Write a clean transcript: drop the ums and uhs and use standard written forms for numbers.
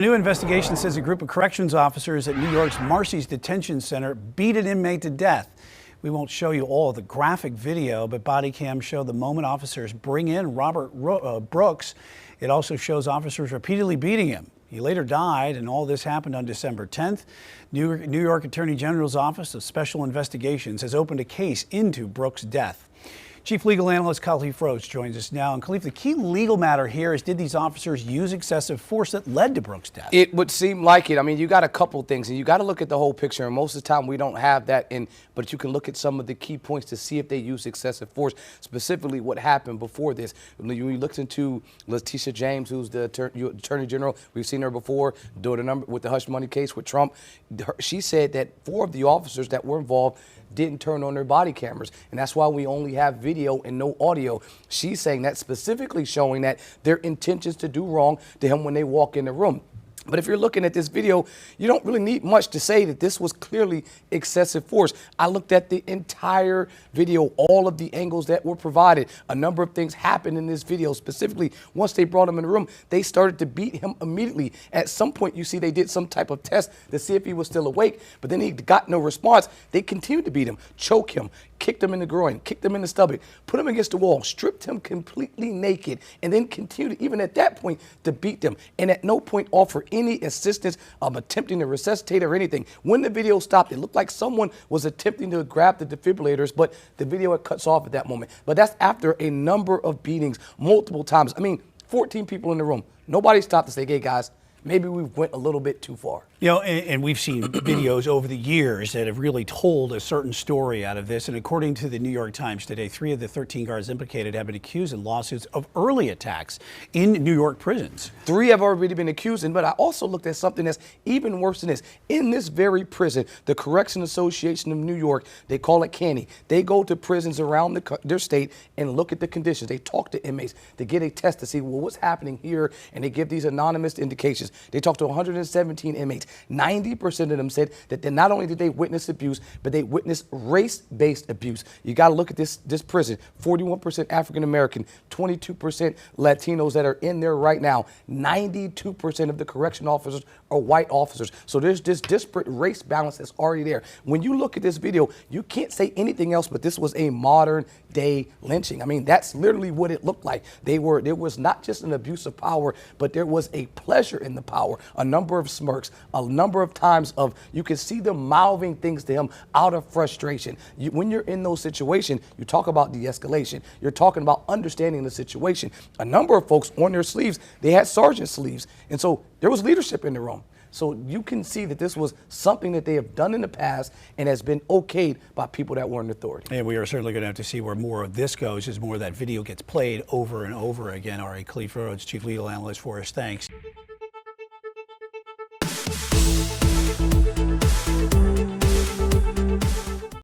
A new investigation says a group of corrections officers at New York's Marcy's Detention Center beat an inmate to death. We won't show you all of the graphic video, but body cams show the moment officers bring in Robert Brooks. It also shows officers repeatedly beating him. He later died, and all this happened on December 10th. New York Attorney General's Office of Special Investigations has opened a case into Brooks' death. Chief Legal Analyst Khalif Rhodes joins us now. And Khalif, the key legal matter here is, did these officers use excessive force that led to Brooks' death? It would seem like it. I mean, you got a couple things, and you got to look at the whole picture. And most of the time, we don't have that but you can look at some of the key points to see if they use excessive force, specifically what happened before this. When you looked into Letitia James, who's the Attorney General, we've seen her before doing a number with the hush money case with Trump. She said that 4 of the officers that were involved didn't turn on their body cameras, and that's why we only have video and no audio. She's saying that, specifically showing that their intentions to do wrong to him when they walk in the room. But if you're looking at this video, you don't really need much to say that this was clearly excessive force. I looked at the entire video, all of the angles that were provided. A number of things happened in this video. Specifically, once they brought him in the room, they started to beat him immediately. At some point, you see they did some type of test to see if he was still awake, but then he got no response. They continued to beat him, choke him, kicked him in the groin, kicked him in the stomach, put him against the wall, stripped him completely naked, and then continued, even at that point, to beat them. And at no point offer any assistance of attempting to resuscitate or anything. When the video stopped, it looked like someone was attempting to grab the defibrillators, but the video cuts off at that moment. But that's after a number of beatings, multiple times. I mean, 14 people in the room. Nobody stopped to say, hey, guys, maybe we went a little bit too far. You know, and we've seen videos over the years that have really told a certain story out of this. And according to the New York Times today, 3 of the 13 guards implicated have been accused in lawsuits of early attacks in New York prisons. 3 have already been accused, but I also looked at something that's even worse than this. In this very prison, the Correction Association of New York, they call it CANY, they go to prisons around their state and look at the conditions. They talk to inmates to get a test to see, well, what's happening here, and they give these anonymous indications. They talked to 117 inmates. 90% of them said that not only did they witness abuse, but they witnessed race-based abuse. You got to look at this prison. 41% African-American, 22% Latinos that are in there right now. 92% of the correction officers are white officers. So there's this disparate race balance that's already there. When you look at this video, you can't say anything else but this was a modern day lynching. I mean, that's literally what it looked like. There was not just an abuse of power, but there was a pleasure in the power. A number of smirks, a number of times you can see them mouthing things to him out of frustration. When you're in those situations, you talk about de-escalation. You're talking about understanding the situation. A number of folks on their sleeves, they had sergeant sleeves. And so there was leadership in the room. So you can see that this was something that they have done in the past and has been okayed by people that were in authority. And we are certainly going to have to see where more of this goes as more of that video gets played over and over again. All right, Khalif Rhodes, Chief Legal Analyst for us. Thanks.